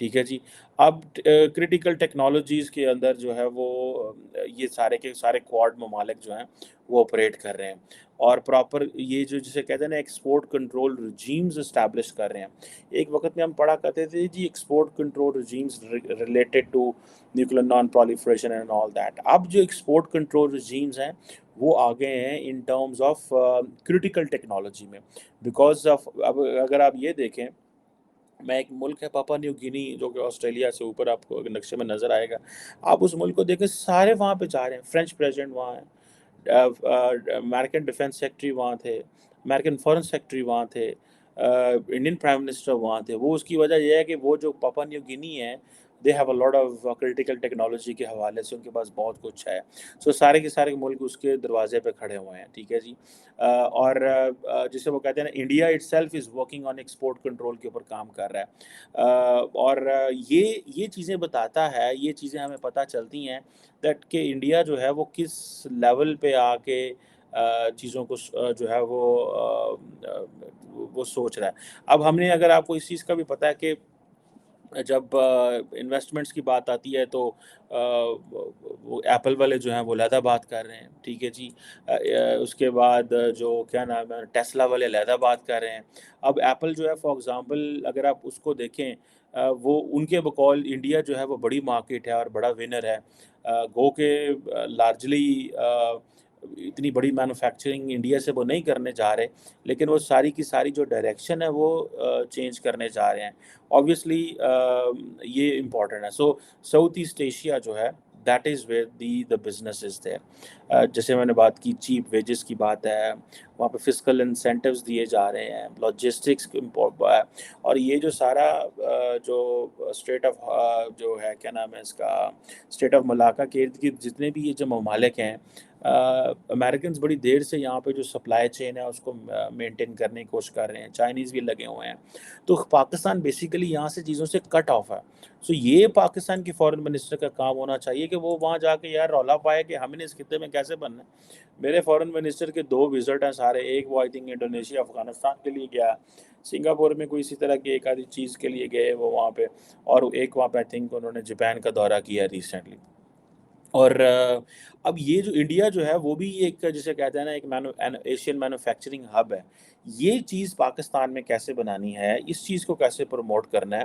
ٹھیک ہے جی۔ اب کرٹیکل ٹیکنالوجیز کے اندر جو ہے وہ یہ سارے کے سارے کوڈ ممالک جو ہیں وہ آپریٹ کر رہے ہیں، اور پراپر یہ جو جسے کہتے ہیں نا ایکسپورٹ کنٹرول رجیمز اسٹیبلش کر رہے ہیں۔ ایک وقت میں ہم پڑھا کرتے تھے جی export control regimes related to nuclear non proliferation and all that. اب جو ایکسپورٹ کنٹرول رجیمز ہیں وہ آ گئے ہیں in terms of critical technology میں، بیکاز آف اب اگر آپ یہ دیکھیں، میں ایک ملک ہے پاپا نیو گینی جو کہ آسٹریلیا سے اوپر آپ کو نقشے میں نظر آئے گا، آپ اس ملک کو دیکھیں سارے وہاں پہ جا رہے ہیں، فرینچ پریزیڈنٹ وہاں ہیں، امریکن ڈیفینس سیکٹری وہاں تھے، امریکن فورن سیکٹری وہاں تھے، انڈین پرائم منسٹر وہاں تھے۔ وہ اس کی وجہ یہ ہے کہ وہ جو پاپا نیو گینی ہے they have a lot of critical technology کے حوالے سے ان کے پاس بہت کچھ ہے، سو سارے کے سارے ملک اس کے دروازے پہ کھڑے ہوئے ہیں، ٹھیک ہے جی۔ اور جسے وہ کہتے ہیں نا India it self is working on export control کے اوپر کام کر رہا ہے، اور یہ چیزیں بتاتا ہے، یہ چیزیں ہمیں پتہ چلتی ہیں دیٹ کہ انڈیا جو ہے وہ کس لیول پہ آ کے چیزوں کو جو ہے وہ سوچ رہا ہے۔ اب ہم نے اگر آپ کو اس چیز کا بھی پتہ ہے کہ جب انویسٹمنٹس کی بات آتی ہے تو وہ ایپل والے جو ہیں وہ علیحدہ بات کر رہے ہیں، ٹھیک ہے جی۔ اس کے بعد جو کیا نام ہے ٹیسلا والے علیحدہ بات کر رہے ہیں۔ اب ایپل جو ہے فار ایگزامپل اگر آپ اس کو دیکھیں، وہ ان کے بقول انڈیا جو ہے وہ بڑی مارکیٹ ہے اور بڑا ونر ہے، گو کہ لارجلی اتنی بڑی مینوفیکچرنگ انڈیا سے وہ نہیں کرنے جا رہے، لیکن وہ ساری کی ساری جو ڈائریکشن ہے وہ چینج کرنے جا رہے ہیں۔ آبویسلی یہ امپورٹنٹ ہے، سو ساؤتھ ایسٹ ایشیا جو ہے that is where the business is there. جیسے میں نے بات کی چیپ ویجز کی بات ہے، وہاں پہ فسکل انسینٹیوز دیے جا رہے ہیں، لاجسٹکس اور یہ جو سارا جو اسٹیٹ آف جو ہے کیا نام ہے اس کا اسٹیٹ آف ملاقہ کے ارد گرد جتنے بھی یہ جو ممالک ہیں، امریکنز بڑی دیر سے یہاں پہ جو سپلائی چین ہے اس کو مینٹین کرنے کی کوشش کر رہے ہیں، چائنیز بھی لگے ہوئے ہیں، تو پاکستان بیسیکلی یہاں سے چیزوں سے کٹ آف ہے۔ سو یہ پاکستان کی فورن منسٹر کا کام ہونا چاہیے کہ وہ وہاں جا کے یار رولا پائے کہ ہم نے اس خطے میں کیسے بننا ہے۔ میرے فورن منسٹر کے 2 وزٹ ہیں سارے، ایک وہ آئی تھنک انڈونیشیا افغانستان کے لیے گیا، سنگاپور میں کوئی اسی طرح کی ایک آدھی چیز کے لیے گئے وہ وہاں پہ، اور ایک وہاں پہ آئی تھنک انہوں نے جاپان کا دورہ کیا ریسنٹلی۔ اور اب یہ جو انڈیا جو ہے وہ بھی ایک جسے کہتے ہیں نا ایک ایشین مینوفیکچرنگ ہب ہے، یہ چیز پاکستان میں کیسے بنانی ہے، اس چیز کو کیسے پروموٹ کرنا ہے۔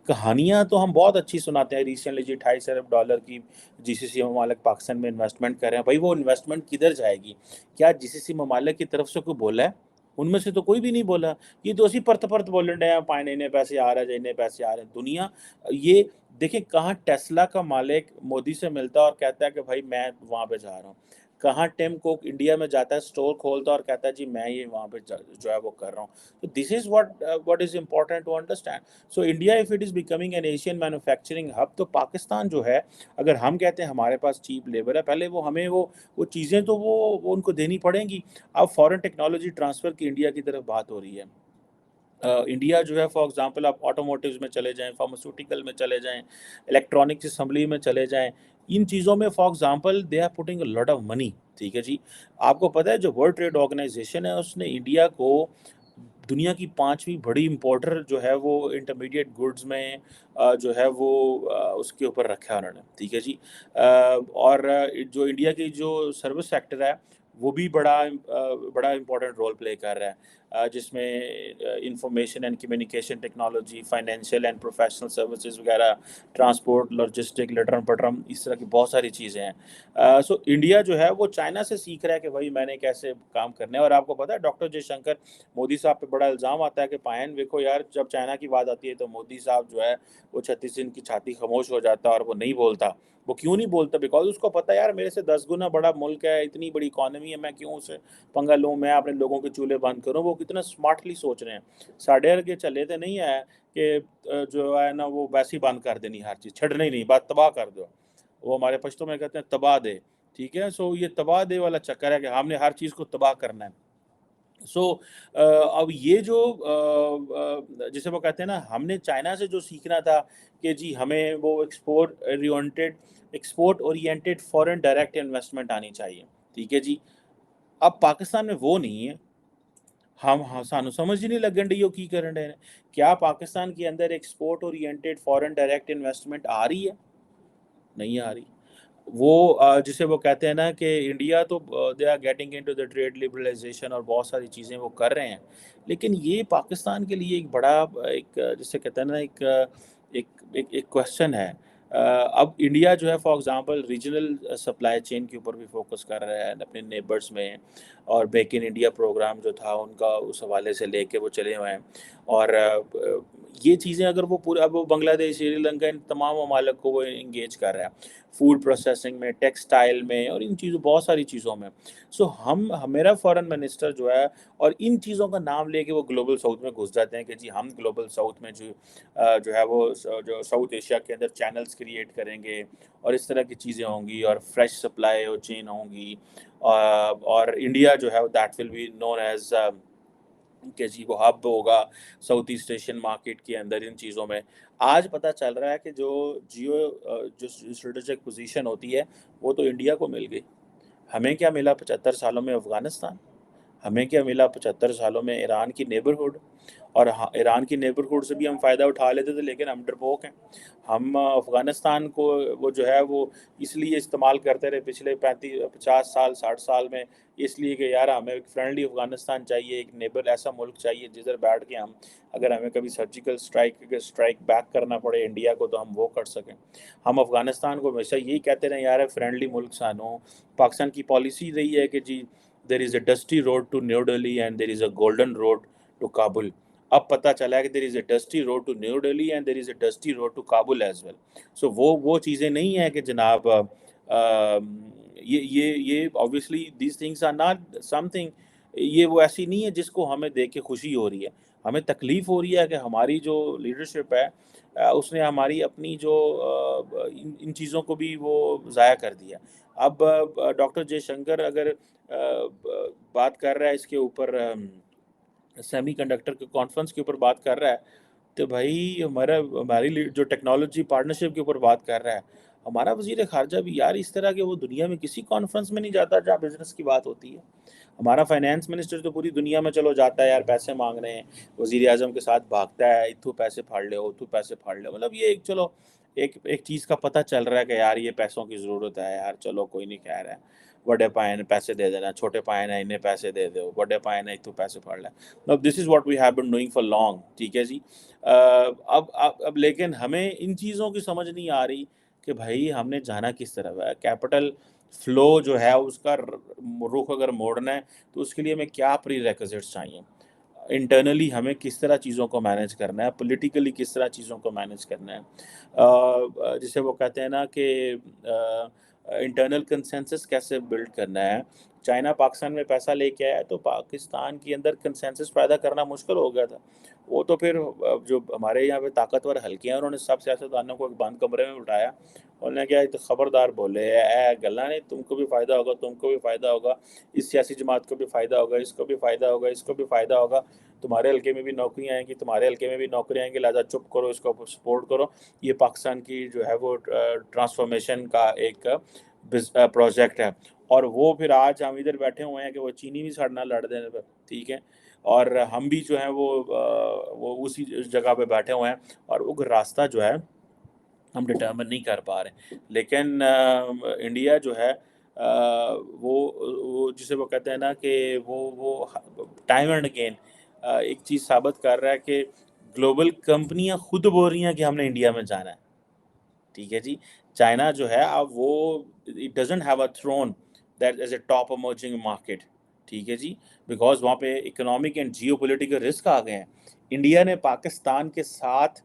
کہانیاں تو ہم بہت اچھی سناتے ہیں، ریسنٹلی جی $2.5 ارب کی جی سی سی ممالک پاکستان میں انویسٹمنٹ کر رہے ہیں، بھائی وہ انویسٹمنٹ کدھر جائے گی؟ کیا جی سی سی ممالک کی طرف سے کوئی بولا ہے؟ ان میں سے تو کوئی بھی نہیں بولا، یہ تو اسی پرت بولن ڈے ہیں پائن انہیں پیسے آ رہے ہیں انہیں پیسے آ رہے ہیں دنیا۔ یہ دیکھیں کہاں ٹیسلا کا مالک مودی سے ملتا ہے اور کہتا ہے کہ بھائی میں وہاں پہ جا رہا ہوں، کہاں ٹیم کوک انڈیا میں جاتا ہے اسٹور کھولتا ہے اور کہتا ہے جی میں یہ وہاں پہ جو ہے وہ کر رہا ہوں۔ تو this is what is important to understand. So India if it is becoming an Asian manufacturing hub, تو پاکستان جو ہے اگر ہم کہتے ہیں ہمارے پاس چیپ لیبر ہے، پہلے وہ ہمیں وہ چیزیں تو وہ ان کو دینی پڑیں گی۔ اب فورن ٹیکنالوجی ٹرانسفر کی انڈیا کی طرف بات ہو رہی ہے، انڈیا جو ہے فار ایگزامپل آپ آٹوموٹیوز میں چلے جائیں، فارماسیوٹیکل میں چلے جائیں، الیکٹرانکس اسمبلی میں چلے جائیں، ان چیزوں میں for example they are putting a lot of money, ٹھیک ہے جی۔ آپ کو پتہ ہے جو ورلڈ ٹریڈ آرگنائزیشن ہے اس نے انڈیا کو دنیا کی 5ویں بڑی امپورٹر جو ہے وہ انٹرمیڈیٹ گڈز میں جو ہے وہ اس کے اوپر رکھا ہے انہوں نے، ٹھیک ہے جی۔ اور جو انڈیا کی جو سروس سیکٹر ہے وہ بھی بڑا امپورٹنٹ رول پلے کر رہا ہے، جس میں information and communication technology, financial and professional services وغیرہ، ٹرانسپورٹ، لاجسٹک، لٹرم پٹرم، اس طرح کی بہت ساری چیزیں ہیں۔ سو انڈیا جو ہے وہ چائنا سے سیکھ رہا ہے کہ بھائی میں نے کیسے کام کرنا ہے۔ اور آپ کو پتہ ہے ڈاکٹر جے شنکر مودی صاحب پہ بڑا الزام آتا ہے کہ پائن دیکھو یار جب چائنا کی بات آتی ہے تو مودی صاحب جو ہے وہ 36 دن کی چھاتی خاموش ہو جاتا ہے اور وہ نہیں بولتا۔ وہ کیوں نہیں بولتا؟ بیکاز اس کو پتہ ہے یار میرے سے 10 گنا بڑا ملک ہے، اتنی بڑی اکانومی ہے، میں کیوں اسے پنگا لوں، میں اپنے لوگوں کے چولہے بند کروں۔ وہ کتنا اسمارٹلی سوچ رہے ہیں، ساڑھے کے چلے تو نہیں ہے کہ جو ہے نا وہ ویسے ہی بند کر دینی ہر چیز، چھڑنے ہی نہیں، بات تباہ کر دو، وہ ہمارے پشتوں میں کہتے ہیں تباہ دے، ٹھیک ہے۔ سو یہ تباہ دے والا چکر ہے کہ ہم نے ہر چیز کو تباہ کرنا ہے۔ سو اب یہ جو جسے وہ کہتے ہیں نا ہم نے چائنا سے جو سیکھنا تھا کہ جی ہمیں وہ export oriented foreign direct investment آنی چاہیے، ٹھیک ہے جی۔ اب پاکستان میں وہ نہیں ہے، ہاں سانو سمجھ ہی نہیں لگن ڈی وہ کی کرن ڈے نے. کیا پاکستان کے اندر export oriented foreign direct investment آ رہی ہے؟ نہیں آ رہی. وہ جسے وہ کہتے ہیں نا کہ انڈیا تو they are getting into the trade liberalisation اور بہت ساری چیزیں وہ کر رہے ہیں، لیکن یہ پاکستان کے لیے ایک بڑا ایک جسے کہتے ہیں نا ایک کوشچن ہے. اب انڈیا جو ہے for example regional supply chain کے اوپر بھی فوکس کر رہا ہے اپنے نیبرز میں، اور بیک ان انڈیا پروگرام جو تھا ان کا اس حوالے سے لے کے وہ چلے ہوئے ہیں. اور یہ چیزیں اگر وہ پورے اب وہ بنگلہ دیش، سری لنکا، ان تمام ممالک کو وہ انگیج کر رہا ہے فوڈ پروسیسنگ میں، ٹیکسٹائل میں، اور ان چیزوں بہت ساری چیزوں میں. سو میرا فارن منسٹر جو ہے اور ان چیزوں کا نام لے کے وہ گلوبل ساؤتھ میں گھس جاتے ہیں کہ جی ہم گلوبل ساؤتھ میں جو ہے وہ جو ساؤتھ ایشیا کے اندر چینلز کریٹ کریں گے اور اس طرح کی چیزیں ہوں گی اور فریش سپلائی اور چین ہوں گی. اور انڈیا جو ہے that will be known as کہ جی وہ ہب ہوگا ساؤتھ ایسٹ ایشین مارکیٹ کے اندر ان چیزوں میں. آج پتہ چل رہا ہے کہ جو جو اسٹریٹجک پوزیشن ہوتی ہے وہ تو انڈیا کو مل گئی. ہمیں کیا ملا 75 سالوں میں افغانستان؟ ہمیں کیا ملا 75 سالوں میں ایران کی نیبرہڈ؟ اور ایران کی نیبرہڈ سے بھی ہم فائدہ اٹھا لیتے تھے، لیکن ہم ڈرپوک ہیں. ہم افغانستان کو وہ جو ہے وہ اس لیے استعمال کرتے رہے پچھلے 50 سال 60 سال میں، اس لیے کہ یار ہمیں ایک فرینڈلی افغانستان چاہیے، ایک نیبر ایسا ملک چاہیے جدھر بیٹھ کے ہم اگر ہمیں کبھی سرجیکل اسٹرائک بیک کرنا پڑے انڈیا کو تو ہم وہ کر سکیں. ہم افغانستان کو ہمیشہ یہی کہتے رہے یار فرینڈلی ملک سانو. پاکستان کی پالیسی رہی ہے کہ جی there is a dusty road to New Delhi and there is a golden road to Kabul. اب پتہ چلا ہے کہ there is a dusty road to New Delhi and there is a dusty road to Kabul as well. So وہ چیزیں نہیں ہیں کہ جناب یہ obviously these things are not something. یہ وہ ایسی نہیں ہے جس کو ہمیں دیکھ کے خوشی ہو رہی ہے. ہمیں تکلیف ہو رہی ہے کہ ہماری جو لیڈرشپ ہے اس نے ہماری اپنی جو ان چیزوں کو بھی وہ ضائع کر دیا. اب ڈاکٹر جے شنکر اگر بات کر رہا ہے اس کے اوپر سیمی کنڈکٹر کے کانفرنس کے اوپر بات کر رہا ہے، تو بھائی ہماری جو ٹیکنالوجی پارٹنرشپ کے اوپر بات کر رہا ہے، ہمارا وزیر خارجہ بھی یار اس طرح کہ وہ دنیا میں کسی کانفرنس میں نہیں جاتا جہاں بزنس کی بات ہوتی ہے. ہمارا فائنینس منسٹر تو پوری دنیا میں چلو جاتا ہے یار پیسے مانگنے ہیں، وزیر اعظم کے ساتھ بھاگتا ہے اتھو پیسے پھاڑ لے اتھو پیسے پھاڑ لے. مطلب یہ ایک چلو ایک چیز کا پتہ چل رہا ہے کہ یار یہ پیسوں کی ضرورت ہے یار، چلو کوئی نہیں کہہ رہا ہے بڑے پائے نے پیسے دے دینا، چھوٹے پائے نے انہیں پیسے دے دو، بڑے پائے نے اتھو پیسے پھاڑ لیں. This is what we have been doing for long. ٹھیک ہے جی. اب لیکن ہمیں ان چیزوں کی سمجھ نہیں آ رہی کہ بھائی ہم نے جانا کس طرف ہے. کیپٹل فلو جو ہے اس کا رخ اگر موڑنا ہے تو اس کے لیے ہمیں کیا پری ریکوزٹس چاہیے، انٹرنلی ہمیں کس طرح چیزوں کو مینیج کرنا ہے، پولیٹیکلی کس طرح چیزوں کو مینیج کرنا ہے، جسے وہ کہتے ہیں نا کہ انٹرنل کنسنسس کیسے بلڈ کرنا ہے. چائنا پاکستان میں پیسہ لے کے آیا تو پاکستان کے اندر کنسنسس پیدا کرنا مشکل ہو گیا تھا. وہ تو پھر جو ہمارے یہاں پہ طاقتور حلقے ہیں انہوں نے سب سیاستدانوں کو ایک بند کمرے میں بٹھایا، انہوں نے کیا خبردار بولے اے گلا نہیں، تم کو بھی فائدہ ہوگا، تم کو بھی فائدہ ہوگا، اس سیاسی جماعت کو بھی فائدہ ہوگا، اس کو بھی فائدہ ہوگا، اس کو بھی فائدہ ہوگا، تمہارے حلقے میں بھی نوکریاں آئیں گی، تمہارے حلقے میں بھی نوکریاں آئیں گی، لہٰذا چپ کرو، اس کو سپورٹ کرو. یہ پاکستان کی جو ہے وہ ٹرانسفارمیشن کا ایک پروجیکٹ ہے. اور وہ پھر آج ہم ادھر بیٹھے ہوئے ہیں کہ وہ چینی بھی سڑنا لڑ دینے پہ. ٹھیک ہے. اور ہم بھی جو ہیں وہ اسی جگہ پہ بیٹھے ہوئے ہیں اور وہ راستہ جو ہے ہم ڈٹرمن نہیں کر پا رہے. لیکن انڈیا جو ہے وہ جسے وہ کہتے ہیں نا کہ وہ ٹائم اینڈ اگین ایک چیز ثابت کر رہا ہے کہ گلوبل کمپنیاں خود بول رہی ہیں کہ ہم نے انڈیا میں جانا ہے. ٹھیک ہے جی. چائنا جو ہے اب وہ it doesn't have a throne that is a top emerging market. ٹھیک ہے جی. بیکاز وہاں پہ economic and geopolitical risk آ گئے ہیں. انڈیا نے پاکستان کے ساتھ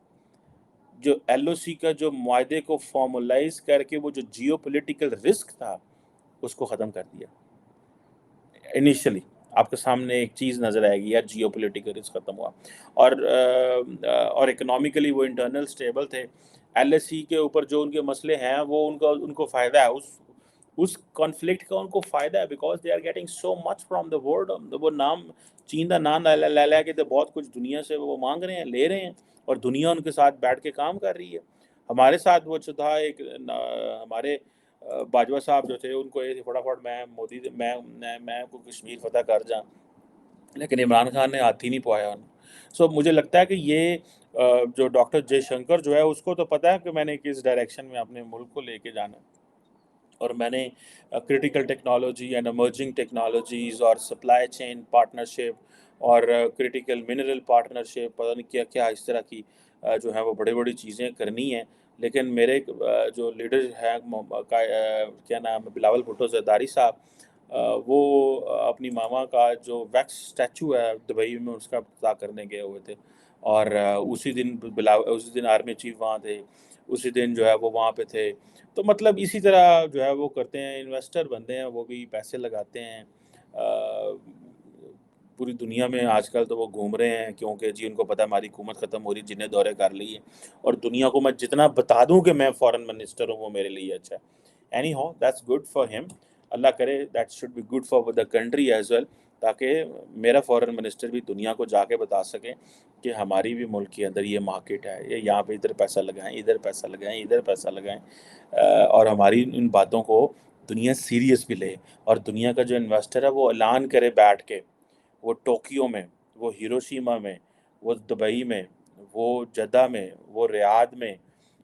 جو ایل او سی کا جو معاہدے کو فارملائز کر کے وہ جو جیو پولیٹیکل رسک تھا اس کو ختم کر دیا. انیشلی آپ کے سامنے ایک چیز نظر آئے گی یار جیو پولیٹیکل رسک ختم ہوا. اور اکنامیکلی وہ انٹرنل سٹیبل تھے. ایل ایس سی کے اوپر جو ان کے مسئلے ہیں وہ ان کو فائدہ ہے اس کانفلکٹ کا، ان کو فائدہ ہے because they are getting so much from the world. وہ نام چین کا نام لے کے بہت کچھ دنیا سے وہ مانگ رہے ہیں، لے رہے ہیں، اور دنیا ان کے ساتھ بیٹھ کے کام کر رہی ہے. ہمارے ساتھ وہ جو تھا ایک ہمارے باجوہ صاحب جو تھے ان کو فٹافٹ میں کو کشمیر فتح کر جاؤں. لیکن عمران خان نے ہاتھ ہی نہیں پوایا انہیں. سو مجھے لگتا ہے کہ یہ جو ڈاکٹر جے شنکر جو ہے اس کو تو پتہ ہے کہ میں نے کس ڈائریکشن میں اپنے ملک کو لے کے جانا ہے، اور میں نے critical technology and emerging technologies اور سپلائی چین پارٹنرشپ اور کرٹیکل منرل پارٹنرشپ، پتہ نہیں کیا کیا اس طرح کی جو ہیں وہ بڑی بڑی چیزیں کرنی ہیں. لیکن میرے جو لیڈر ہیں کیا نام ہے، بلاول بھٹو زرداری صاحب، وہ اپنی ماما کا جو ویکس اسٹیچو ہے دبئی میں اس کا افتتاح کرنے گئے ہوئے تھے، اور اسی دن آرمی چیف وہاں تھے، اسی دن جو ہے وہ وہاں پہ تھے. تو مطلب اسی طرح جو ہے وہ کرتے ہیں، انویسٹر بنتے ہیں، وہ بھی پیسے لگاتے ہیں. پوری دنیا میں آج کل تو وہ گھوم رہے ہیں، کیونکہ جی ان کو پتہ ہے ہماری حکومت ختم ہو رہی، جنہیں دورے کر لی ہے، اور دنیا کو میں جتنا بتا دوں کہ میں فارن منسٹر ہوں وہ میرے لیے اچھا ہے. Anyhow that's good for him. اللہ کرے that should be good for the country as well, تاکہ میرا فارن منسٹر بھی دنیا کو جا کے بتا سکیں کہ ہماری بھی ملک کے اندر یہ مارکیٹ ہے، یہ یہاں پہ ادھر پیسہ لگائیں، ادھر پیسہ لگائیں، ادھر پیسہ لگائیں. اور ہماری ان باتوں کو دنیا سیریس بھی لے، اور دنیا کا جو انویسٹر ہے وہ اعلان کرے بیٹھ کے، وہ ٹوکیو میں، وہ ہیروشیما میں، وہ دبئی میں، وہ جدہ میں، وہ ریاض میں،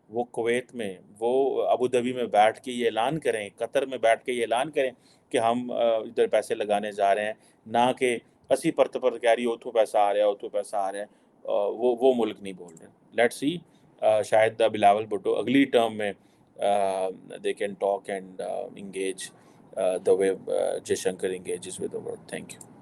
وہ کویت میں، وہ ابو دھابی میں بیٹھ کے یہ اعلان کریں، قطر میں بیٹھ کے یہ اعلان کریں کہ ہم ادھر پیسے لگانے جا رہے ہیں، نہ کہ اسی پرت پر کہہ رہی اتوں پیسہ آ رہا ہے، اتوں پیسہ آ رہا ہے. وہ ملک نہیں بول رہے. لیٹ سی، شاید بلاول بھٹو اگلی ٹرم میں they can talk and engage the way Jay Shankar engages with the world. Thank you.